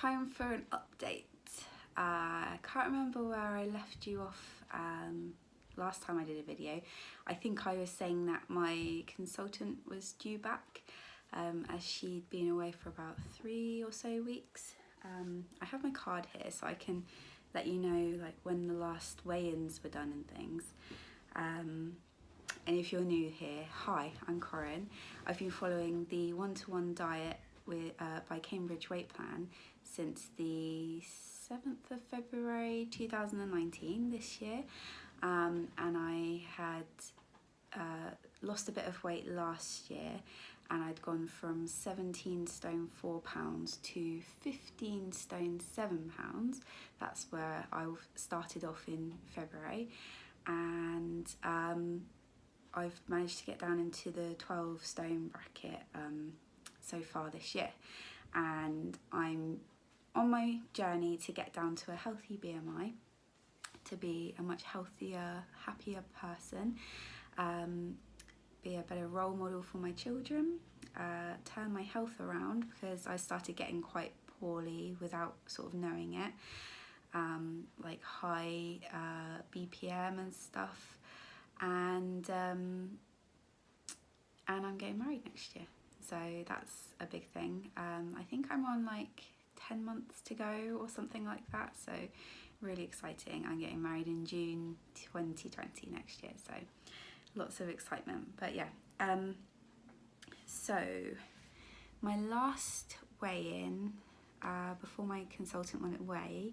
time for an update. I can't remember where I left you off last time I did a video. I think I was saying that my consultant was due back as she'd been away for about 3 or so weeks. I have my card here so I can let you know like when the last weigh-ins were done and things. And if you're new here, hi, I'm Koren. I've been following the one-to-one diet by Cambridge Weight Plan since the 7th of February 2019 this year, and I had lost a bit of weight last year, and I'd gone from 17 stone 4 pounds to 15 stone 7 pounds. That's where I started off in February, and I've managed to get down into the 12 stone bracket so far this year, and I'm on my journey to get down to a healthy BMI, to be a much healthier, happier person, be a better role model for my children, turn my health around because I started getting quite poorly without sort of knowing it, like high BPM and stuff, and I'm getting married next year, so that's a big thing. I think I'm on like 10 months to go or something like that, so really exciting. I'm getting married in June 2020 next year, so lots of excitement. But yeah, so my last weigh-in before my consultant went away,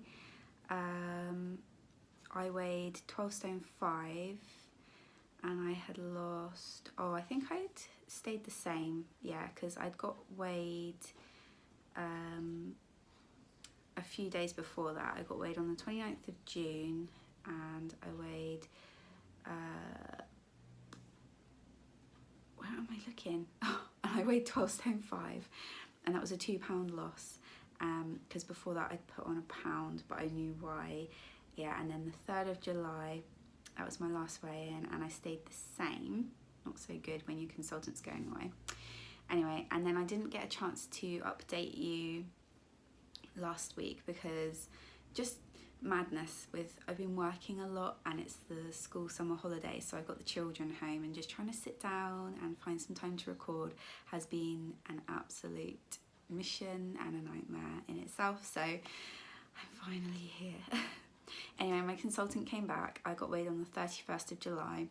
I weighed 12 stone 5, and I had lost, I think I'd stayed the same, yeah, because I'd got weighed a few days before that. I got weighed on the 29th of June, and I weighed, where am I looking? I weighed 12 stone 5, and that was a £2 loss, because before that I'd put on a pound, but I knew why. Yeah, and then the 3rd of July, that was my last weigh-in, and I stayed the same. Not so good when your consultant's going away. Anyway, and then I didn't get a chance to update you last week because just madness with, I've been working a lot and it's the school summer holiday, so I've got the children home, and just trying to sit down and find some time to record has been an absolute mission and a nightmare in itself, so I'm finally here. Anyway, my consultant came back. I got weighed on the 31st of July,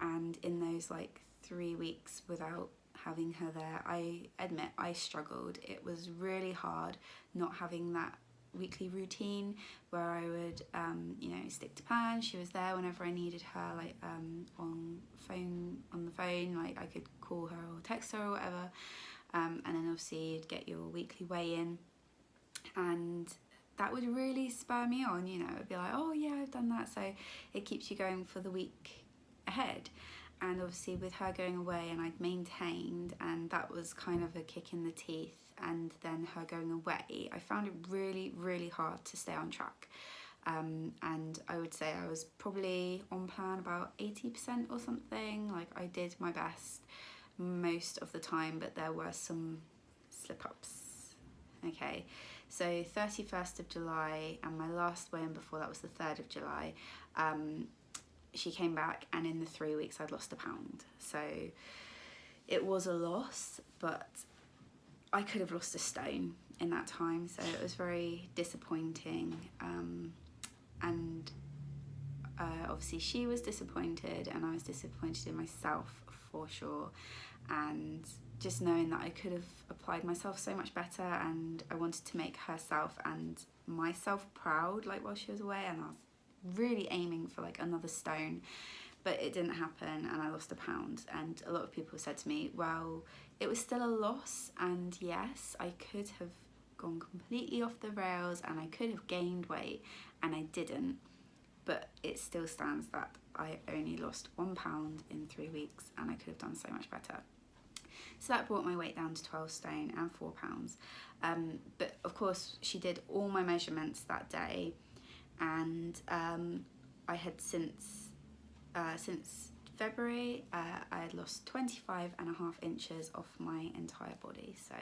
and in those like 3 weeks without having her there, I admit I struggled. It was really hard not having that weekly routine where I would stick to plan. She was there whenever I needed her, like on the phone, like I could call her or text her or whatever, and then obviously you'd get your weekly weigh-in, and that would really spur me on, it'd be like, oh yeah, I've done that, so it keeps you going for the week ahead. And obviously with her going away, and I'd maintained, and that was kind of a kick in the teeth, and then her going away, I found it really, really hard to stay on track. And I would say I was probably on plan about 80% or something. Like, I did my best most of the time, but there were some slip-ups. Okay, so 31st of July, and my last weigh-in before that was the 3rd of July, she came back, and in the 3 weeks I'd lost a pound. So it was a loss, but I could have lost a stone in that time, so it was very disappointing. Obviously she was disappointed, and I was disappointed in myself for sure, and just knowing that I could have applied myself so much better, and I wanted to make herself and myself proud, like while she was away, and I was really aiming for like another stone, but it didn't happen, and I lost a pound. And a lot of people said to me, well, it was still a loss, and yes, I could have gone completely off the rails and I could have gained weight, and I didn't, but it still stands that I only lost 1 pound in 3 weeks, and I could have done so much better. So that brought my weight down to 12 stone and 4 pounds. But of course she did all my measurements that day, and I had since February, I had lost 25.5 inches off my entire body. So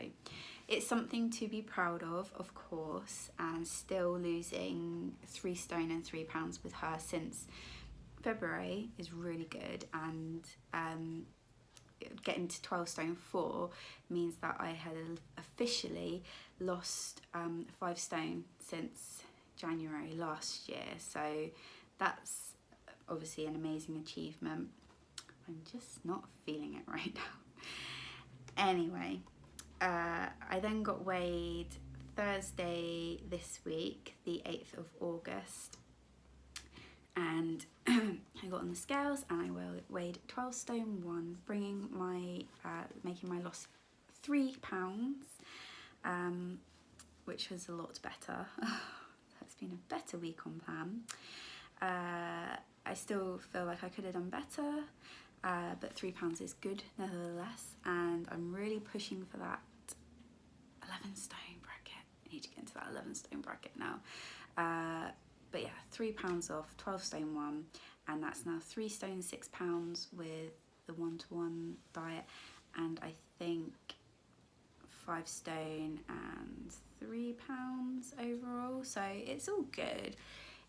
it's something to be proud of course, and still losing 3 stone and 3 pounds with her since February is really good. And getting to 12 stone 4 means that I had officially lost 5 stone since January last year. So that's obviously an amazing achievement. I'm just not feeling it right now. Anyway, I then got weighed Thursday this week, the 8th of August, and I got on the scales and I weighed 12 stone 1, bringing my making my loss 3 pounds, which was a lot better. It's been a better week on plan. I still feel like I could have done better, but 3 pounds is good nevertheless, and I'm really pushing for that 11 stone bracket. I need to get into that 11 stone bracket now. But yeah, 3 pounds off, 12 stone 1, and that's now 3 stone 6 pounds with the 1-to-1 diet, and I think 5 stone and 3 pounds overall. So it's all good.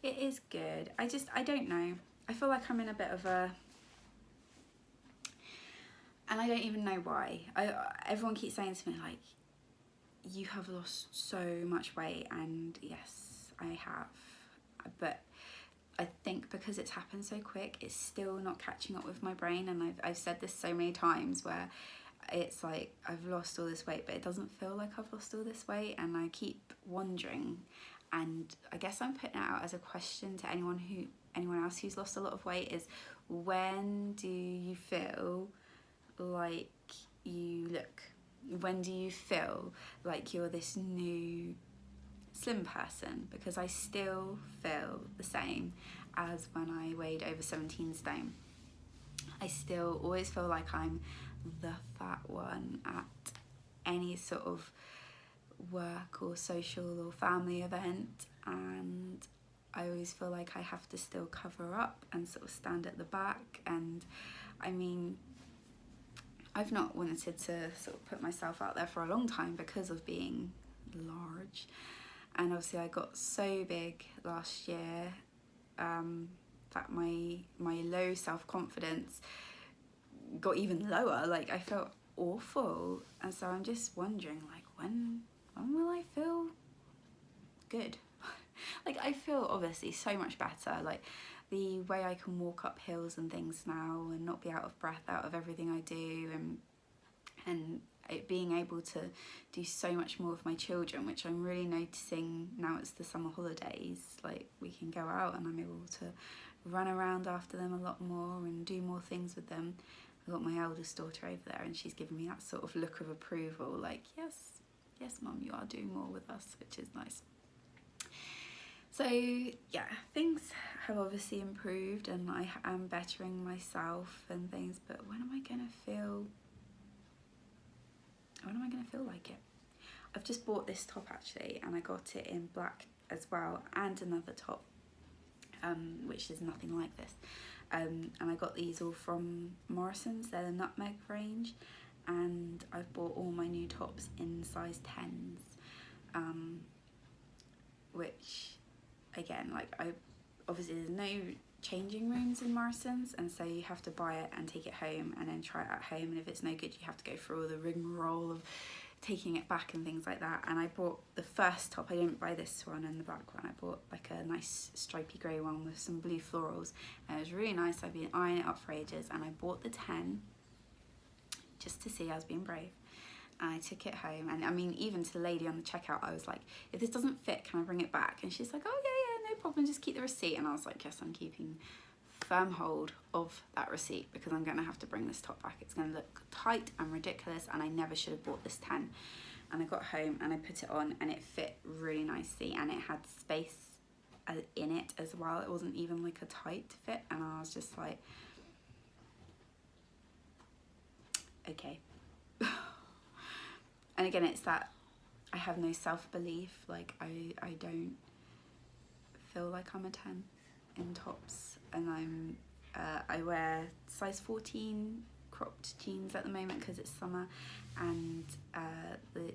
It is good. I don't know. I feel like I'm in a bit of a, and I don't even know why. Everyone keeps saying to me like, you have lost so much weight, and yes, I have. But I think because it's happened so quick, it's still not catching up with my brain. And I've said this so many times where it's like I've lost all this weight, but it doesn't feel like I've lost all this weight, and I keep wondering. And I guess I'm putting it out as a question to anyone else who's lost a lot of weight, is when do you feel like you look? When do you feel like you're this new slim person? Because I still feel the same as when I weighed over 17 stone. I still always feel like I'm the fat one at any sort of work or social or family event, and I always feel like I have to still cover up and sort of stand at the back. And I mean, I've not wanted to sort of put myself out there for a long time because of being large, and obviously I got so big last year that my low self-confidence got even lower. Like I felt awful, and so I'm just wondering like when will I feel good? Like I feel obviously so much better, like the way I can walk up hills and things now and not be out of breath out of everything I do, and it being able to do so much more with my children, which I'm really noticing now it's the summer holidays. Like we can go out and I'm able to run around after them a lot more and do more things with them. I've got my eldest daughter over there, and she's giving me that sort of look of approval, like yes mum, you are doing more with us, which is nice. So yeah, things have obviously improved and I am bettering myself and things, but when am I gonna feel like it? I've just bought this top actually, and I got it in black as well, and another top which is nothing like this, and I got these all from Morrison's. They're the nutmeg range, and I've bought all my new tops in size 10s, which again, like obviously there's no changing rooms in Morrison's, and so you have to buy it and take it home and then try it at home, and if it's no good you have to go through all the rigmarole of taking it back and things like that. And I bought the first top, I didn't buy this one and the black one, I bought like a nice stripy grey one with some blue florals, and it was really nice. I've been eyeing it up for ages, and I bought the 10 just to see. I was being brave, and I took it home, and I mean, even to the lady on the checkout I was like, if this doesn't fit, can I bring it back? And she's like, oh yeah, no problem, just keep the receipt. And I was like, yes, I'm keeping firm hold of that receipt, because I'm gonna have to bring this top back. It's gonna look tight and ridiculous, and I never should have bought this 10. And I got home and I put it on, and it fit really nicely, and it had space in it as well. It wasn't even like a tight fit, and I was just like, okay. And again, it's that I have no self-belief. Like I don't feel like I'm a 10 in tops, and I'm I wear size 14 cropped jeans at the moment because it's summer, and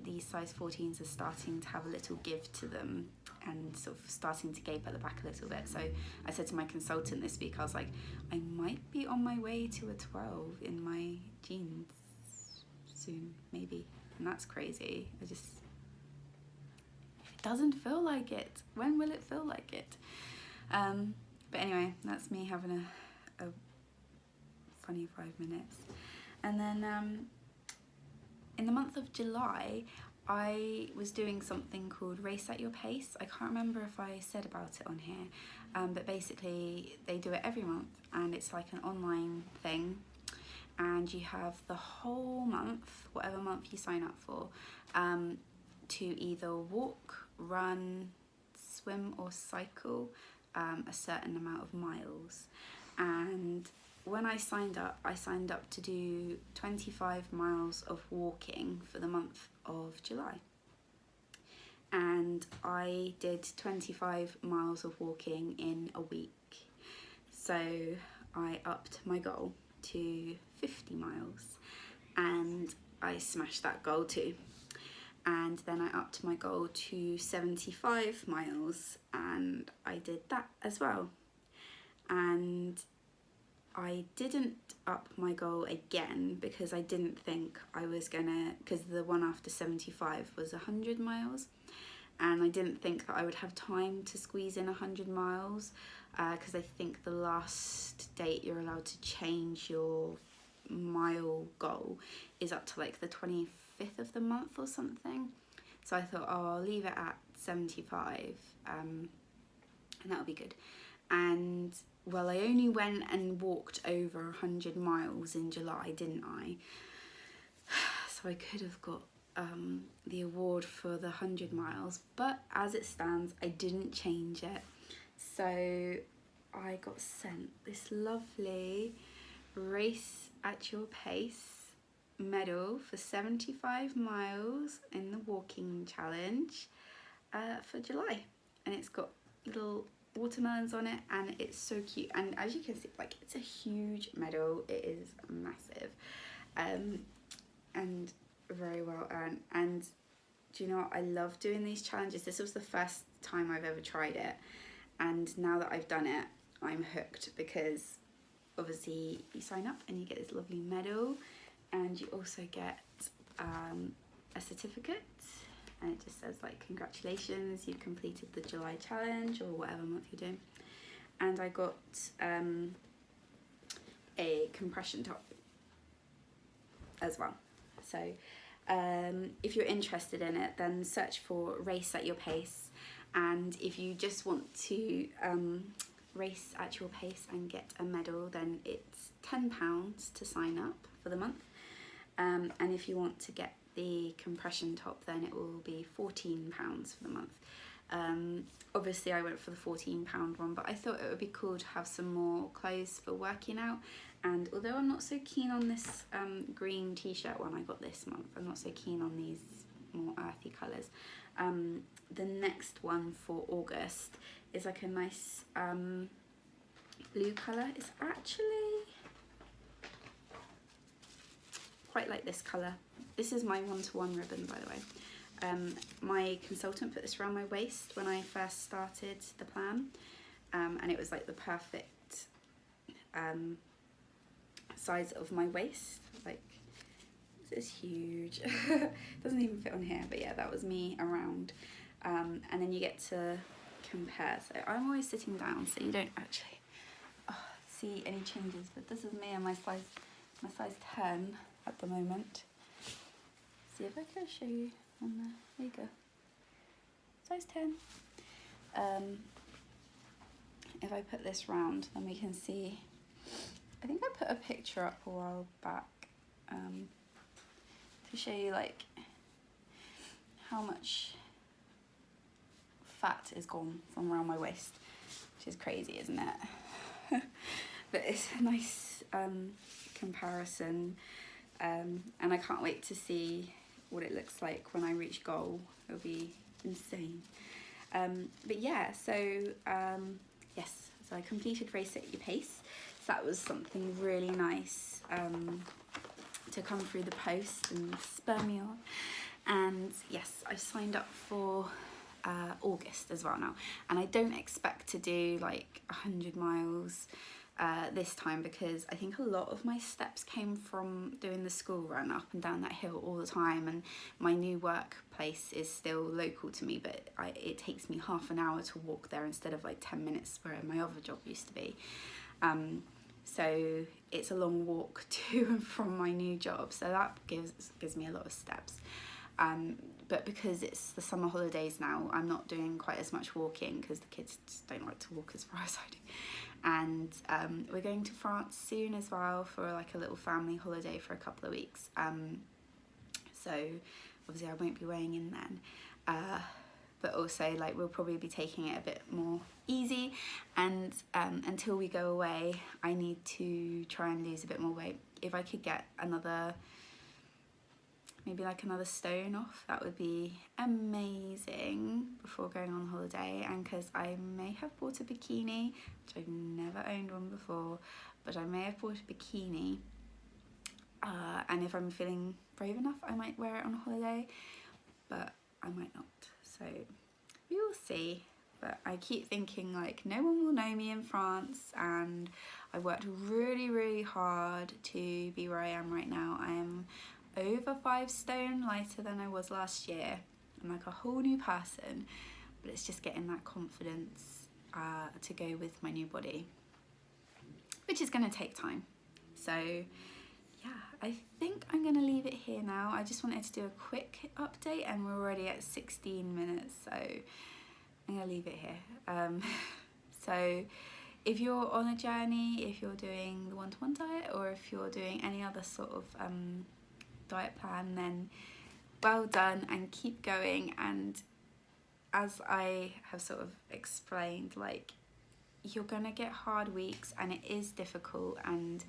these size 14s are starting to have a little give to them and sort of starting to gape at the back a little bit. So I said to my consultant this week, I was like, I might be on my way to a 12 in my jeans soon, maybe. And that's crazy. It doesn't feel like it. When will it feel like it? But anyway, that's me having a funny 5 minutes. And then in the month of July, I was doing something called Race at Your Pace. I can't remember if I said about it on here, but basically they do it every month, and it's like an online thing, and you have the whole month, whatever month you sign up for, to either walk, run, swim or cycle a certain amount of miles. And when I signed up to do 25 miles of walking for the month of July. And I did 25 miles of walking in a week. So I upped my goal to 50 miles, and I smashed that goal too. And then I upped my goal to 75 miles, and I did that as well. And I didn't up my goal again because I didn't think I was gonna, because the one after 75 was 100 miles, and I didn't think that I would have time to squeeze in 100 miles because I think the last date you're allowed to change your mile goal is up to like the 25th of the month or something. So I thought, oh, I'll leave it at 75 and that'll be good. And well, I only went and walked over 100 miles in July, didn't I? So I could have got the award for the 100 miles, but as it stands, I didn't change it. So I got sent this lovely Race at Your Pace medal for 75 miles in the walking challenge for July. And it's got little watermelons on it, and it's so cute. And as you can see, like, it's a huge medal. It is massive, and very well earned. And do you know what? I love doing these challenges. This was the first time I've ever tried it, and now that I've done it, I'm hooked, because obviously you sign up and you get this lovely medal, and you also get a certificate, and it just says like, congratulations, you've completed the July challenge, or whatever month you're doing. And I got a compression top as well. So if you're interested in it, then search for Race at Your Pace. And if you just want to race at your pace and get a medal, then it's £10 to sign up for the month. And if you want to get the compression top, then it will be £14 for the month. Obviously I went for the £14 one, but I thought it would be cool to have some more clothes for working out. And although I'm not so keen on this green t-shirt one I got this month, I'm not so keen on these more earthy colours. The next one for August is like a nice blue colour. It's actually quite like this colour. This is my one-to-one ribbon, by the way. My consultant put this around my waist when I first started the plan, and it was like the perfect size of my waist. Like, this is huge. Doesn't even fit on here, but yeah, that was me around. And then you get to compare. So I'm always sitting down, so you don't actually see any changes, but this is me and my size 10 at the moment. See if I can show you on there. There you go. Size 10. If I put this round, then we can see. I think I put a picture up a while back to show you like how much fat is gone from around my waist, which is crazy, isn't it? But it's a nice comparison, and I can't wait to see what it looks like when I reach goal. It'll be insane. But yeah, so yes, so I completed Race at Your Pace. So that was something really nice to come through the post and spur me on. And yes, I've signed up for August as well now, and I don't expect to do like 100 miles this time, because I think a lot of my steps came from doing the school run up and down that hill all the time, and my new workplace is still local to me, but it takes me half an hour to walk there instead of like 10 minutes where my other job used to be. So it's a long walk to and from my new job, so that gives me a lot of steps. But because it's the summer holidays now, I'm not doing quite as much walking because the kids just don't like to walk as far as I do. And we're going to France soon as well for like a little family holiday for a couple of weeks. So obviously I won't be weighing in then. But also like we'll probably be taking it a bit more easy, and until we go away I need to try and lose a bit more weight. If I could get maybe like another stone off, that would be amazing before going on holiday. And because I may have bought a bikini, which I've never owned one before, but I may have bought a bikini, and if I'm feeling brave enough I might wear it on holiday, but I might not, so we will see. But I keep thinking like no one will know me in France, and I worked really hard to be where I am right now. I am over 5 stone lighter than I was last year. I'm like a whole new person, but it's just getting that confidence to go with my new body, which is going to take time. So yeah, I think I'm going to leave it here now. I just wanted to do a quick update, and we're already at 16 minutes, so I'm going to leave it here. So if you're on a journey, if you're doing the one-to-one diet, or if you're doing any other sort of diet plan, then well done and keep going. And as I have sort of explained, like you're gonna get hard weeks and it is difficult, and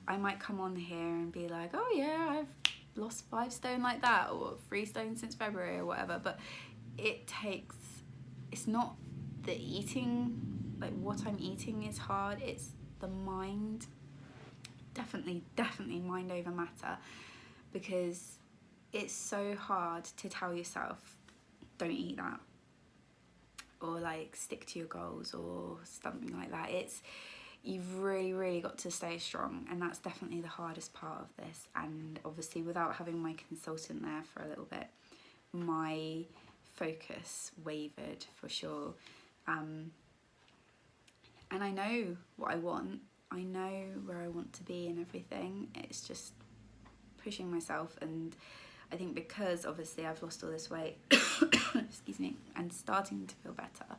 I might come on here and be like, oh yeah, I've lost 5 stone like that, or 3 stone since February or whatever, but it's not the eating, like what I'm eating is hard, it's the mind. Definitely mind over matter, because it's so hard to tell yourself don't eat that, or like stick to your goals or something like that. You've really got to stay strong, and that's definitely the hardest part of this. And obviously without having my consultant there for a little bit, my focus wavered for sure. And I know what I want, I know where I want to be and everything. It's just pushing myself, and I think because obviously I've lost all this weight excuse me, and starting to feel better,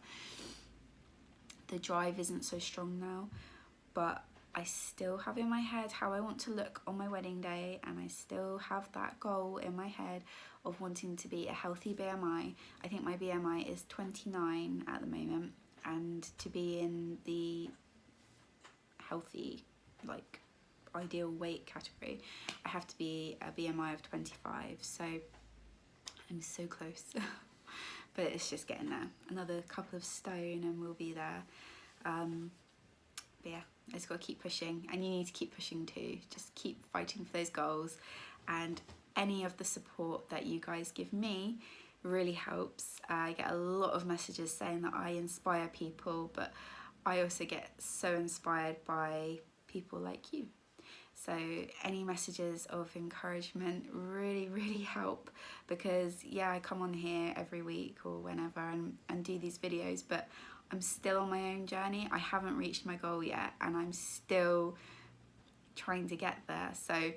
the drive isn't so strong now, but I still have in my head how I want to look on my wedding day, and I still have that goal in my head of wanting to be a healthy BMI. I think my BMI is 29 at the moment, and to be in the healthy, like ideal weight category, I have to be a BMI of 25, so I'm so close. But it's just getting there. Another couple of stone and we'll be there. But yeah, I just got to keep pushing, and you need to keep pushing too. Just keep fighting for those goals, and any of the support that you guys give me really helps. I get a lot of messages saying that I inspire people, but I also get so inspired by people like you. So any messages of encouragement really help, because yeah, I come on here every week or whenever and do these videos, but I'm still on my own journey. I haven't reached my goal yet, and I'm still trying to get there. So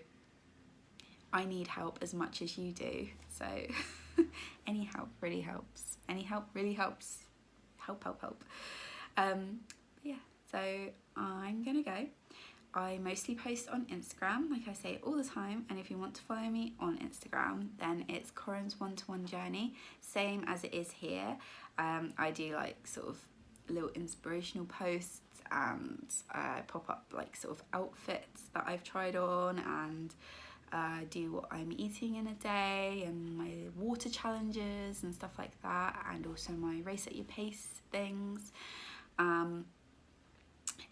I need help as much as you do. So any help really helps. Any help really helps. Help. Yeah, so I'm gonna go. I mostly post on Instagram, like I say all the time, and if you want to follow me on Instagram, then it's Koren's one-to-one journey, same as it is here. I do like sort of little inspirational posts, and I pop up like sort of outfits that I've tried on, and do what I'm eating in a day, and my water challenges and stuff like that, and also my race at your pace things.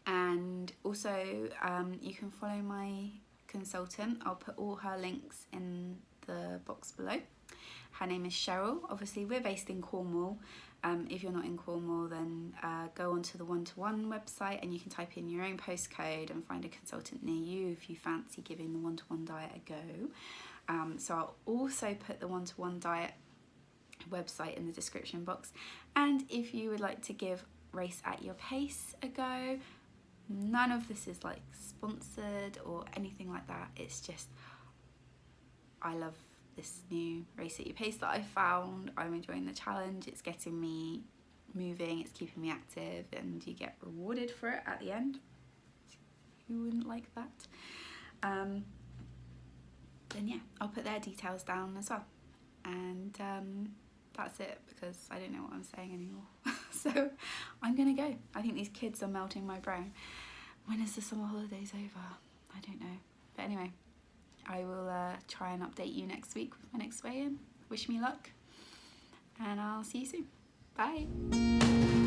And also you can follow my consultant. I'll put all her links in the box below. Her name is Cheryl. Obviously we're based in Cornwall. If you're not in Cornwall, then go onto the one2one website and you can type in your own postcode and find a consultant near you if you fancy giving the one-to-one diet a go. So I'll also put the one-to-one diet website in the description box. And if you would like to give Race at Your Pace a go, none of this is like sponsored or anything like that. It's just, I love this new Race at Your Pace that I found. I'm enjoying the challenge. It's getting me moving, it's keeping me active, and you get rewarded for it at the end. Who wouldn't like that? Then yeah, I'll put their details down as well. And that's it, because I don't know what I'm saying anymore. So I'm gonna go. I think these kids are melting my brain. When is the summer holidays over? I don't know. But anyway, I will try and update you next week with my next weigh-in. Wish me luck, and I'll see you soon. Bye.